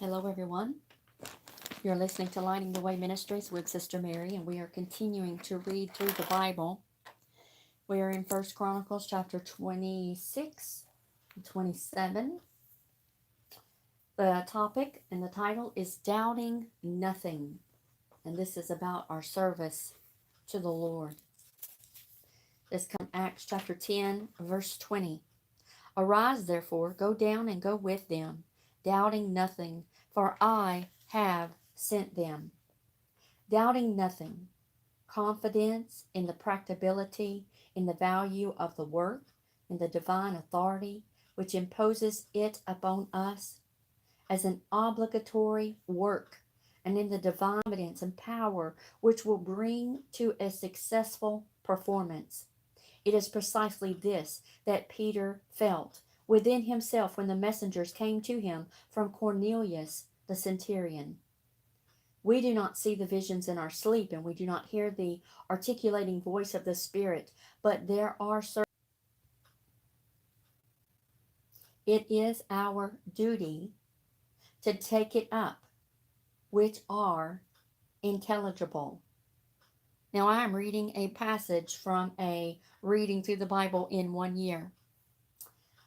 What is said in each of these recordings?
Hello, everyone. You're listening to Lighting the Way Ministries with Sister Mary, and we are continuing to read through the Bible. We are in First Chronicles chapter 26 and 27. The topic and the title is Doubting Nothing, and this is about our service to the Lord. This comes from Acts chapter 10, verse 20. Arise, therefore, go down and go with them, doubting nothing, for I have sent them. Doubting nothing, confidence in the practicability, in the value of the work, in the divine authority which imposes it upon us as an obligatory work, and in the divine evidence and power which will bring to a successful performance. It is precisely this that Peter felt within himself when the messengers came to him from Cornelius the centurion. We do not see the visions in our sleep, and we do not hear the articulating voice of the Spirit, but there are certain. It is our duty to take it up, which are intelligible. Now, I am reading a passage from a reading through the Bible in 1 year.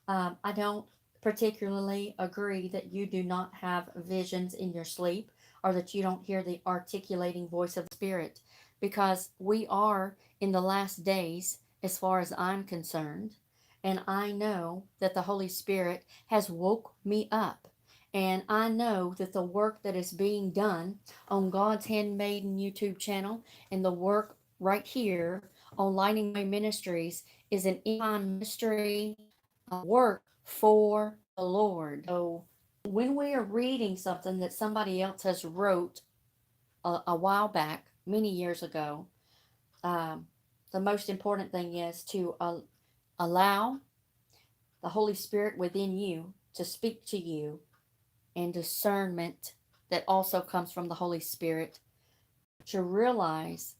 I don't particularly agree that you do not have visions in your sleep or that you don't hear the articulating voice of the Spirit, because we are in the last days as far as I'm concerned. And I know that the Holy Spirit has woke me up. And I know that the work that is being done on God's Handmaiden YouTube channel and the work right here on Lighting My Ministries is an in ministry work for the Lord. So when we are reading something that somebody else has wrote a while back, many years ago, um, the most important thing is to allow the Holy Spirit within you to speak to you, and discernment that also comes from the Holy Spirit to realize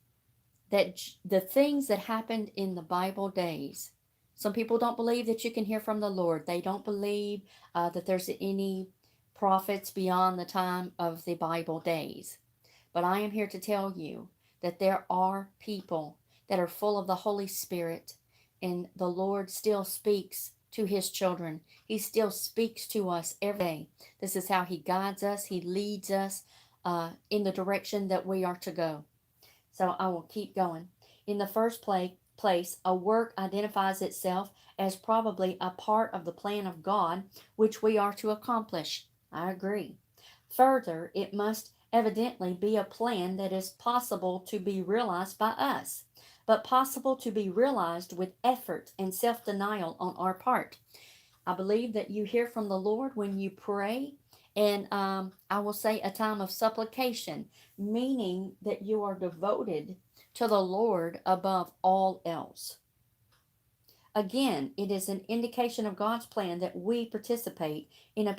that the things that happened in the Bible days, some people don't believe that you can hear from the Lord. They don't believe that there's any prophets beyond the time of the Bible days. But I am here to tell you that there are people that are full of the Holy Spirit, and the Lord still speaks to his children. He still speaks to us every day. This is how he guides us. He leads us in the direction that we are to go. So I will keep going. In the first place, a work identifies itself as probably a part of the plan of God which we are to accomplish. I agree. Further, it must evidently be a plan that is possible to be realized by us, but possible to be realized with effort and self denial on our part. I believe that you hear from the Lord when you pray, and I will say a time of supplication, meaning that you are devoted to the Lord above all else. Again, it is an indication of God's plan that we participate in a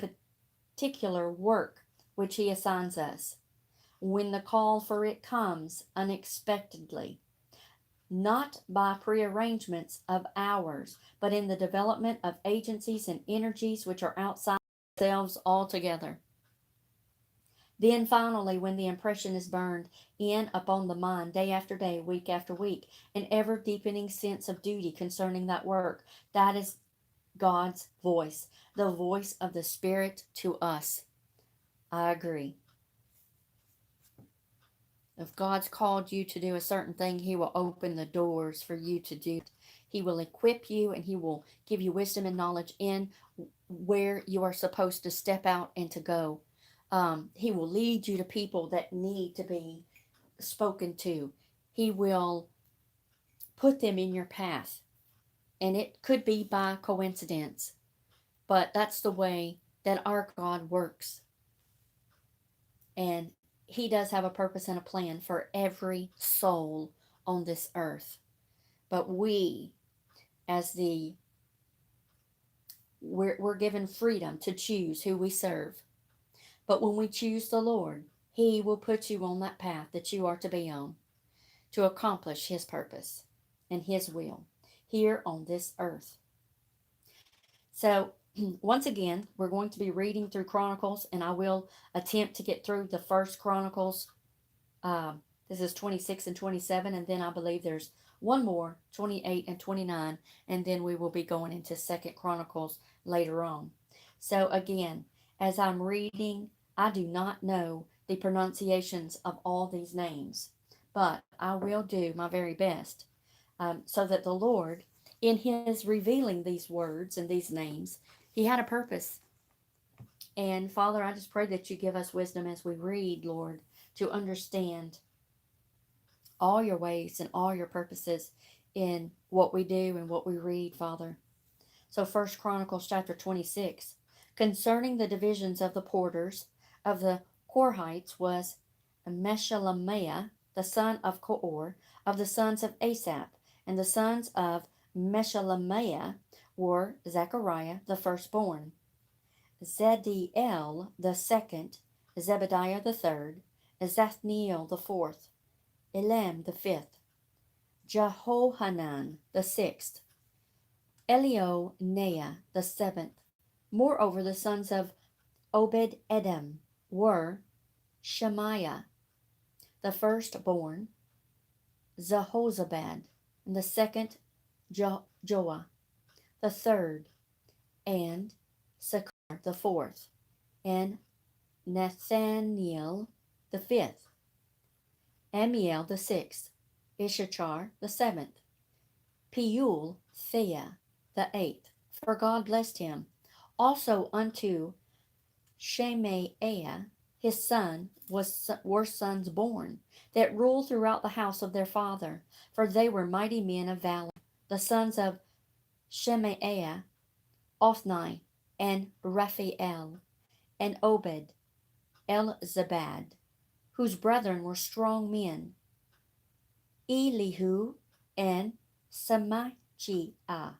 particular work which He assigns us. When the call for it comes unexpectedly, not by prearrangements of ours, but in the development of agencies and energies which are outside ourselves altogether. Then finally, when the impression is burned in upon the mind day after day, week after week, an ever deepening sense of duty concerning that work, that is God's voice, the voice of the Spirit to us. I agree. If God's called you to do a certain thing, He will open the doors for you to do it. He will equip you, and He will give you wisdom and knowledge in where you are supposed to step out and to go. He will lead you to people that need to be spoken to. He will put them in your path. And it could be by coincidence, but that's the way that our God works. And He does have a purpose and a plan for every soul on this earth. But we, as we're given freedom to choose who we serve. But when we choose the Lord, He will put you on that path that you are to be on to accomplish His purpose and His will here on this earth. So once again, we're going to be reading through Chronicles, and I will attempt to get through the first Chronicles. This is 26 and 27, and then I believe there's one more, 28 and 29, and then we will be going into Second Chronicles later on. So again, as I'm reading, I do not know the pronunciations of all these names, but I will do my very best, so that the Lord, in His revealing these words and these names, He had a purpose. And Father, I just pray that you give us wisdom as we read, Lord, to understand all your ways and all your purposes in what we do and what we read, Father. So First Chronicles chapter 26, concerning the divisions of the porters of the Korhites was Meshelemiah, the son of Koor, of the sons of Asaph, and the sons of Meshelemiah were Zechariah the firstborn, Zediel the second, Zebediah the third, Zathniel the fourth, Elam the fifth, Jehohanan the sixth, Elioenai the seventh. Moreover, the sons of Obed Edom were Shemaiah the firstborn, Zehozabad, and the second Joah, the third, and Sakhar the fourth, and Nathaniel the fifth, Amiel the sixth, Issachar the seventh, Peuel Thea the eighth. For God blessed him. Also unto Shemaiah his son were sons born, that ruled throughout the house of their father, for they were mighty men of valor. The sons of Shemaiah, Othni, and Raphael, and Obed, Elzabad, whose brethren were strong men, Elihu, and Samachiah.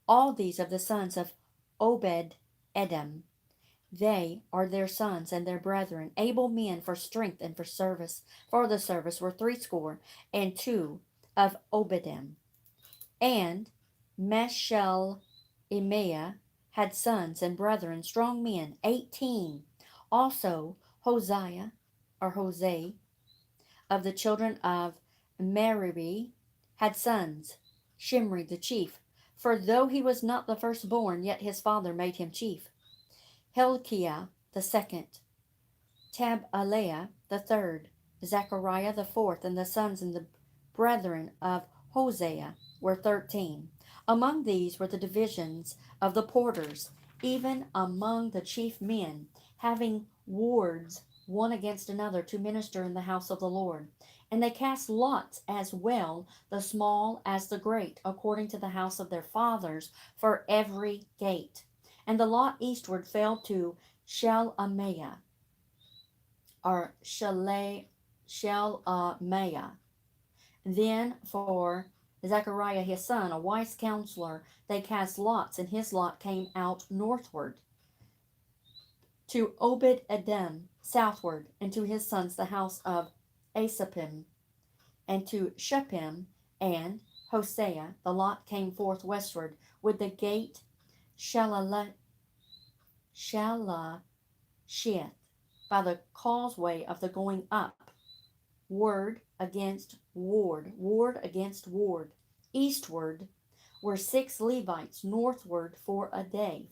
All these of the sons of Obed Edom. They are their sons and their brethren, able men for strength and for service. For the service were threescore and two of Obedem. And Meshelemiah had sons and brethren, strong men, 18. Also Hosea, or Hosea, of the children of Merari, had sons, Shimri the chief. For though he was not the firstborn, yet his father made him chief. Hilkiah the second, Tabaliah the third, Zechariah the fourth, and the sons and the brethren of Hosea were 13. Among these were the divisions of the porters, even among the chief men, having wards one against another to minister in the house of the Lord. And they cast lots as well, the small as the great, according to the house of their fathers, for every gate. And the lot eastward fell to Shelemiah, or Shelemiah. Then for Zechariah his son, a wise counselor, they cast lots, and his lot came out northward to Obed Edom southward, and to his sons the house of Asapim, and to Shephem and Hosea the lot came forth westward, with the gate Shalashith, by the causeway of the going up, ward against ward, ward against ward. Eastward were 6 Levites, northward for a day,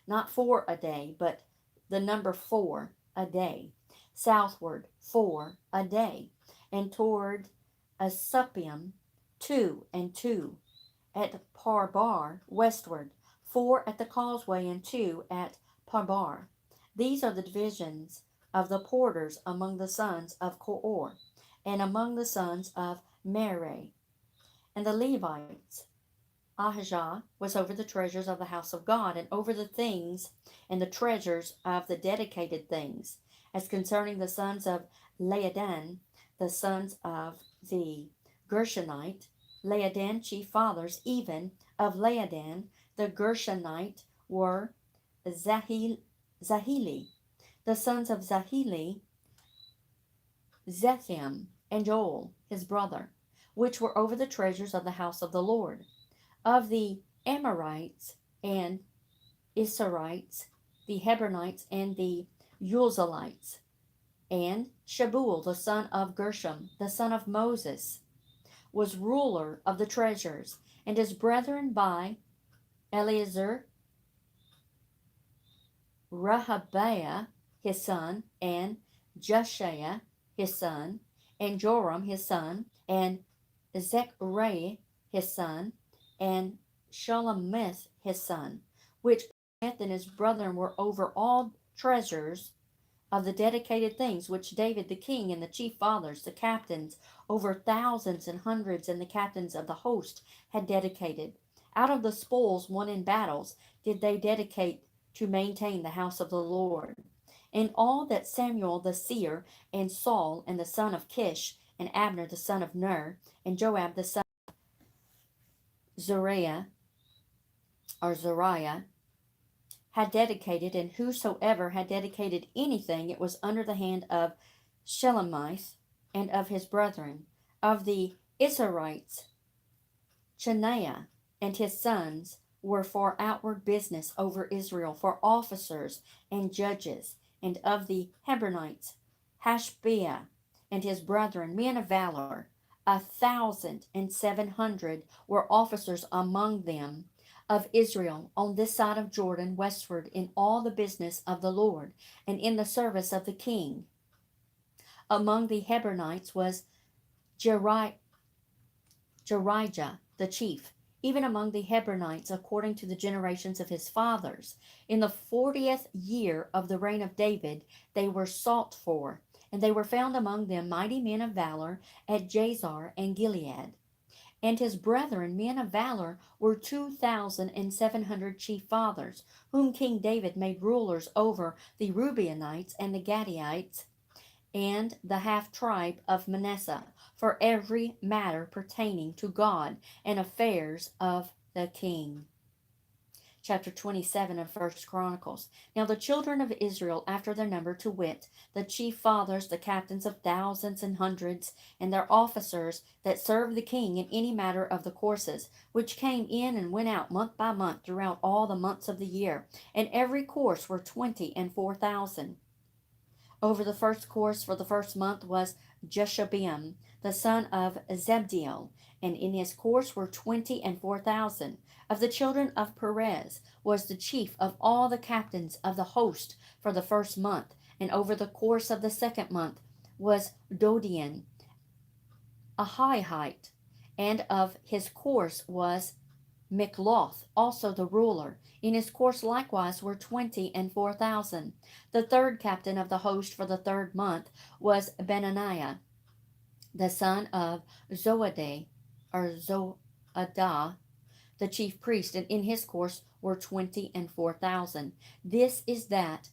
not for a day, but the number 4 a day, southward 4 a day, and toward Asupim 2 and 2, at Parbar westward, 4 at the causeway and 2 at Parbar. These are the divisions of the porters among the sons of Koor, and among the sons of Merari. And the Levites, Ahijah was over the treasures of the house of God, and over the things and the treasures of the dedicated things. As concerning the sons of Laadan, the sons of the Gershonite, Laadan chief fathers, even of Laadan the Gershonite, were Zahili. The sons of Zahili, Zethem, and Joel, his brother, which were over the treasures of the house of the Lord. Of the Amorites, and Israelites, the Hebronites, and the Uzalites, and Shabuel, the son of Gershom, the son of Moses, was ruler of the treasures, and his brethren by Eleazar, Rehabiah his son, and Jeshaiah his son, and Joram his son, and Zechariah his son, and Shalomith his son, which Smith and his brethren were over all treasures of the dedicated things which David the king and the chief fathers, the captains, over thousands and hundreds, and the captains of the host had dedicated. Out of the spoils won in battles did they dedicate to maintain the house of the Lord. And all that Samuel the seer, and Saul, and the son of Kish, and Abner the son of Ner, and Joab the son of Zariah, had dedicated, and whosoever had dedicated anything, it was under the hand of Shelomith and of his brethren. Of the Israelites, Chenaiah and his sons were for outward business over Israel, for officers and judges. And of the Hebronites, Hashbiah and his brethren, men of valor, 1,700 were officers among them of Israel on this side of Jordan westward in all the business of the Lord and in the service of the king. Among the Hebronites was Jerijah the chief, even among the Hebronites according to the generations of his fathers. In the 40th year of the reign of David they were sought for, and they were found among them mighty men of valor at Jazer and Gilead. And his brethren, men of valor, were 2,700 chief fathers, whom King David made rulers over the Reubenites and the Gadites and the half tribe of Manasseh, for every matter pertaining to God and affairs of the king. Chapter 27 of 1 Chronicles. Now the children of Israel after their number, to wit, the chief fathers, the captains of thousands and hundreds, and their officers that served the king in any matter of the courses, which came in and went out month by month throughout all the months of the year, and every course were 20 and 4,000. Over the first course for the first month was Jeshobeam, the son of Zebdiel, and in his course were 20 and 4,000. Of the children of Perez was the chief of all the captains of the host for the first month, and over the course of the second month was Dodian, a Hivite, and of his course was Mikloth, also the ruler. In his course likewise were 20 and 4,000. The third captain of the host for the third month was Benaniah, the son of Zoadah, the chief priest, and in his course were 20 and 4,000. This is that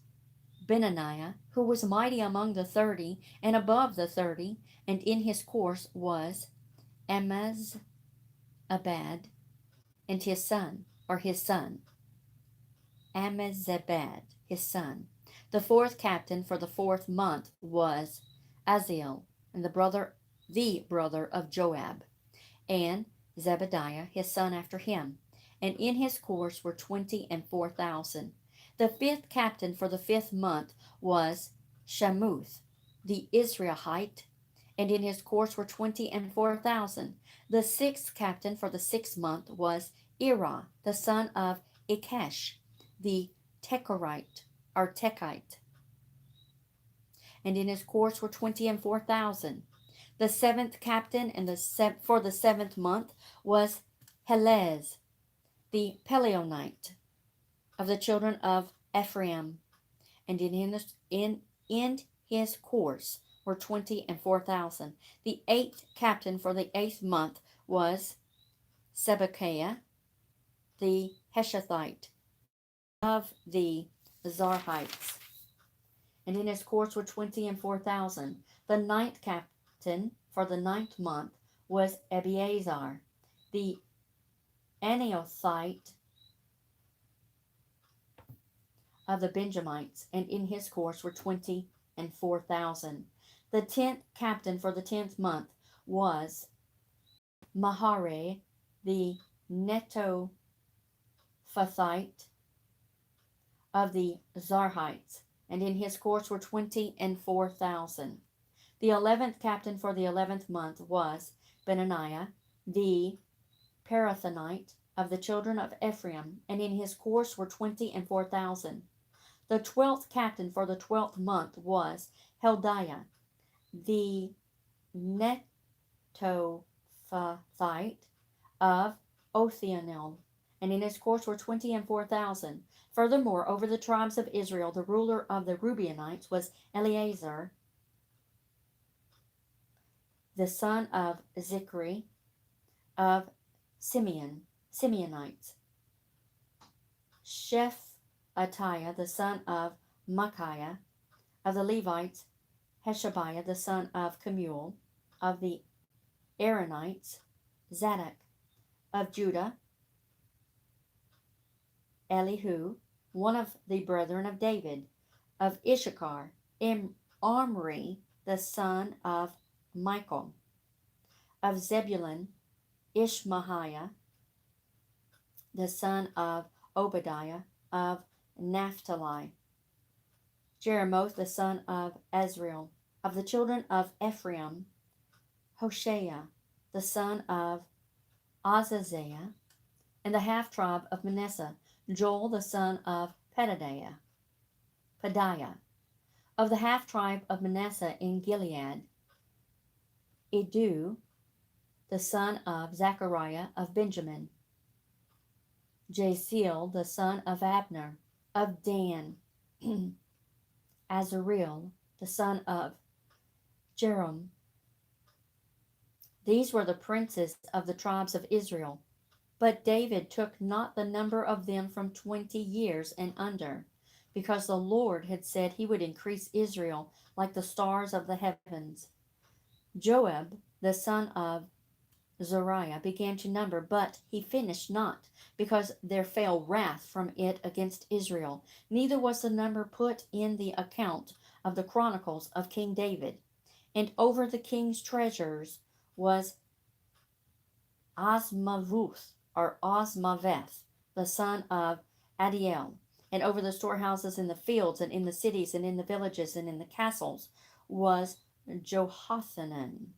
Benaniah, who was mighty among the 30 and above the 30, and in his course was Amazabad and his son, Amazabad, his son. The fourth captain for the fourth month was Aziel, and the brother of Joab, and Zebadiah his son after him, and in his course were 20 and 4,000. The fifth captain for the fifth month was Shamuth, the Israelite, and in his course were 20 and 4,000. The sixth captain for the sixth month was Ira, the son of Ikesh, the Techite, and in his course were 20 and 4,000. The seventh captain for the seventh month was Helez, the Pelionite, of the children of Ephraim, and in his course were 20 and 4,000. The eighth captain for the eighth month was Sebekiah, the Heshathite, of the Zarhites, and in his course were 20 and 4,000. The ninth captain for the ninth month was Ebiezer, the Anathite of the Benjamites, and in his course were 20 and 4,000. The 10th captain for the 10th month was Mahare, the Netophathite, Rephathite of the Zarhites, and in his course were 24,000. The 11th captain for the 11th month was Benaniah the Parathonite of the children of Ephraim, and in his course were 24,000. The 12th captain for the 12th month was Heldiah the Netophathite of Othniel, and in his course were 24,000. Furthermore, over the tribes of Israel, the ruler of the Reubenites was Eleazar, the son of Zichri of Simeonites. Shephatiah, the son of Micaiah of the Levites, Hashabiah, the son of Kemuel of the Aaronites, Zadok of Judah, Elihu, one of the brethren of David, of Issachar, Omri, the son of Michael, of Zebulun, Ishmaiah, the son of Obadiah, of Naphtali, Jeremoth, the son of Azriel, of the children of Ephraim, Hoshea, the son of Azaziah, and the half-tribe of Manasseh, Joel, the son of Pedaiah. Of the half-tribe of Manasseh in Gilead, Edu, the son of Zechariah of Benjamin, Jaziel, the son of Abner, of Dan, Azareel, the son of Jeroham. These were the princes of the tribes of Israel. But David took not the number of them from 20 years and under, because the Lord had said he would increase Israel like the stars of the heavens. Joab, the son of Zeruiah, began to number, but he finished not, because there fell wrath from it against Israel. Neither was the number put in the account of the chronicles of King David. And over the king's treasures was Osmavuth, or Osmaveth, the son of Adiel, and over the storehouses in the fields, and in the cities, and in the villages, and in the castles, was Johathanan,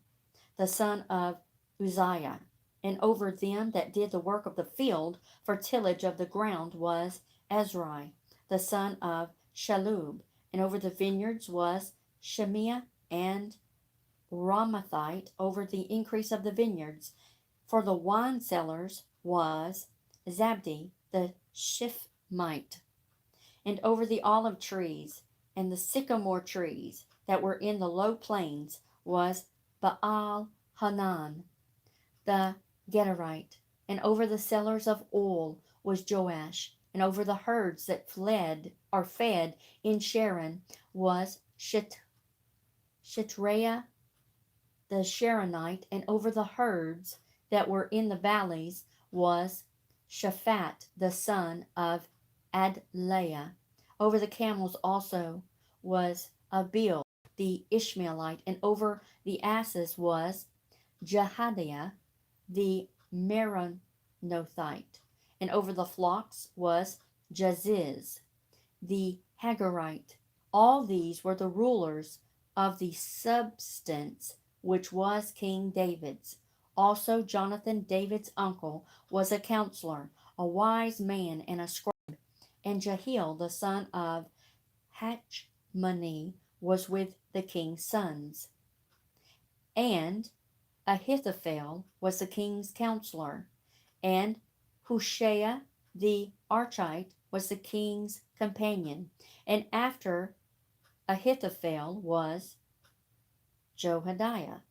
the son of Uzziah, and over them that did the work of the field for tillage of the ground was Ezrai, the son of Shalub, and over the vineyards was Shemiah and Ramathite over the increase of the vineyards. For the wine cellars was Zabdi the Shifmite, and over the olive trees and the sycamore trees that were in the low plains was Baal Hanan the Gederite, and over the cellars of oil was Joash, and over the herds that fled or fed in Sharon was Shitreah the Sharonite, and over the herds that were in the valleys was Shaphat the son of Adlaiah. Over the camels also was Abil the Ishmaelite, and over the asses was Jehadiah the Meronothite, and over the flocks was Jaziz the Hagarite. All these were the rulers of the substance which was King David's. Also Jonathan, David's uncle, was a counselor, a wise man, and a scribe. And Jehiel, the son of Hachmoni, was with the king's sons. And Ahithophel was the king's counselor. And Hushai the Archite was the king's companion. And after Ahithophel was Joadiah,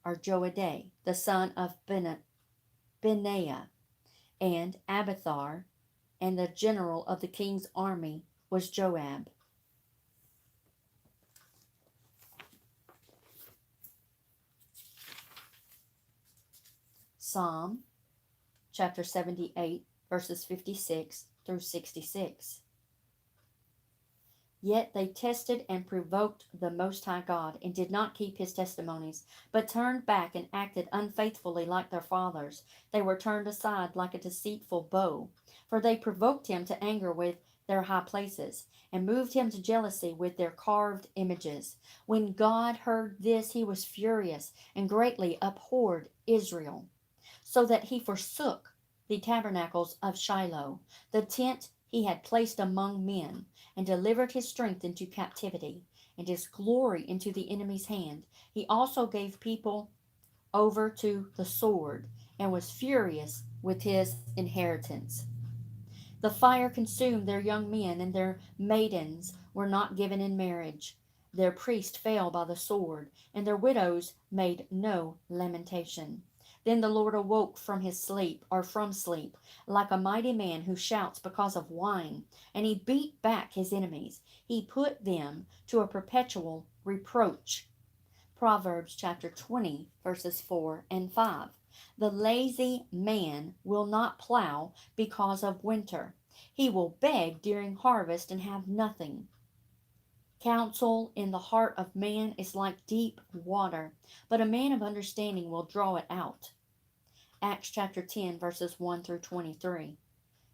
or Joaday, the son of Benaiah, and Abiathar, and the general of the king's army was Joab. Psalm chapter 78, verses 56 through 66. Yet they tested and provoked the Most High God, and did not keep his testimonies, but turned back and acted unfaithfully like their fathers. They were turned aside like a deceitful bow, for they provoked him to anger with their high places, and moved him to jealousy with their carved images. When God heard this, he was furious, and greatly abhorred Israel, so that he forsook the tabernacles of Shiloh, the tent he had placed among men, and delivered his strength into captivity, and his glory into the enemy's hand. He also gave people over to the sword, and was furious with his inheritance. The fire consumed their young men, and their maidens were not given in marriage. Their priests fell by the sword, and their widows made no lamentation. Then the Lord awoke from his sleep, or from sleep, like a mighty man who shouts because of wine, and he beat back his enemies. He put them to a perpetual reproach. Proverbs chapter 20, verses 4 and 5. The lazy man will not plow because of winter. He will beg during harvest and have nothing. Counsel in the heart of man is like deep water, but a man of understanding will draw it out. Acts chapter 10, verses 1 through 23.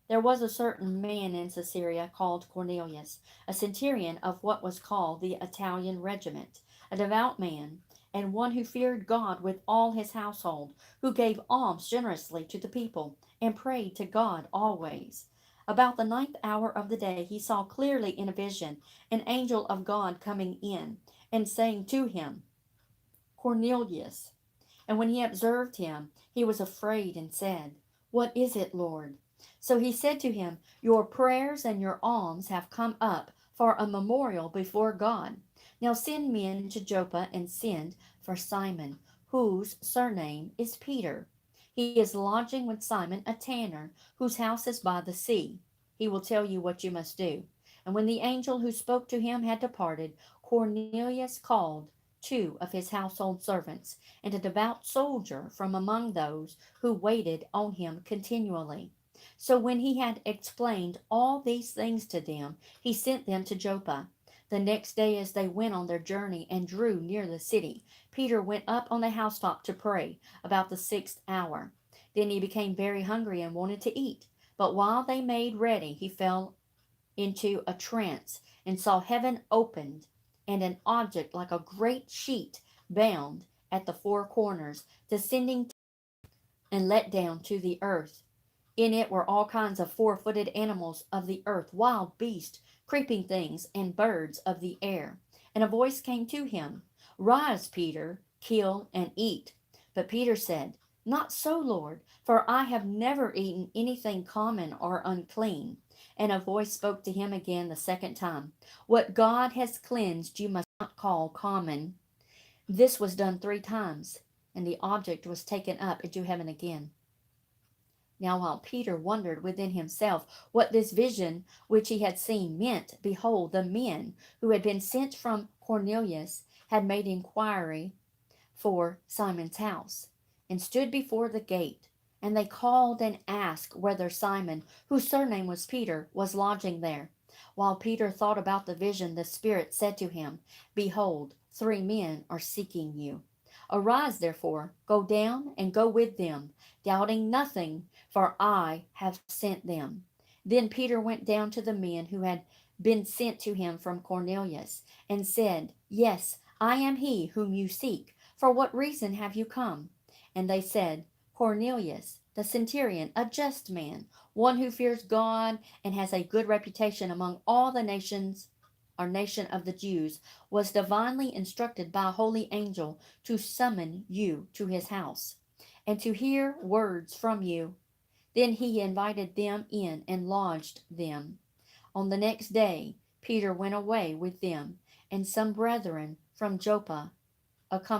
There was a certain man in Caesarea called Cornelius, a centurion of what was called the Italian regiment, a devout man, and one who feared God with all his household, who gave alms generously to the people, and prayed to God always. About the ninth hour of the day he saw clearly in a vision an angel of God coming in, and saying to him, Cornelius. And when he observed him, he was afraid and said, What is it, Lord? So he said to him, Your prayers and your alms have come up for a memorial before God. Now send men to Joppa and send for Simon, whose surname is Peter. He is lodging with Simon, a tanner, whose house is by the sea. He will tell you what you must do. And when the angel who spoke to him had departed, Cornelius called two of his household servants, and a devout soldier from among those who waited on him continually. So when he had explained all these things to them, he sent them to Joppa. The next day, as they went on their journey and drew near the city, Peter went up on the housetop to pray about the sixth hour. Then he became very hungry and wanted to eat. But while they made ready, he fell into a trance, and saw heaven opened, and an object like a great sheet bound at the four corners, descending and let down to the earth. In it were all kinds of four-footed animals of the earth, wild beasts, creeping things, and birds of the air. And a voice came to him, Rise, Peter, kill and eat. But Peter said, Not so, Lord, for I have never eaten anything common or unclean. And a voice spoke to him again the second time, What God has cleansed you must not call common. This was done 3 times, and the object was taken up into heaven again. Now while Peter wondered within himself what this vision which he had seen meant, behold, the men who had been sent from Cornelius had made inquiry for Simon's house, and stood before the gate. And they called and asked whether Simon, whose surname was Peter, was lodging there. While Peter thought about the vision, the Spirit said to him, Behold, 3 men are seeking you. Arise, therefore, go down and go with them, doubting nothing, for I have sent them. Then Peter went down to the men who had been sent to him from Cornelius, and said, Yes, I am he whom you seek. For what reason have you come? And they said, Cornelius, the centurion, a just man, one who fears God and has a good reputation among all the nations or nation of the Jews, was divinely instructed by a holy angel to summon you to his house, and to hear words from you. Then he invited them in and lodged them. On the next day, Peter went away with them, and some brethren from Joppa accompanied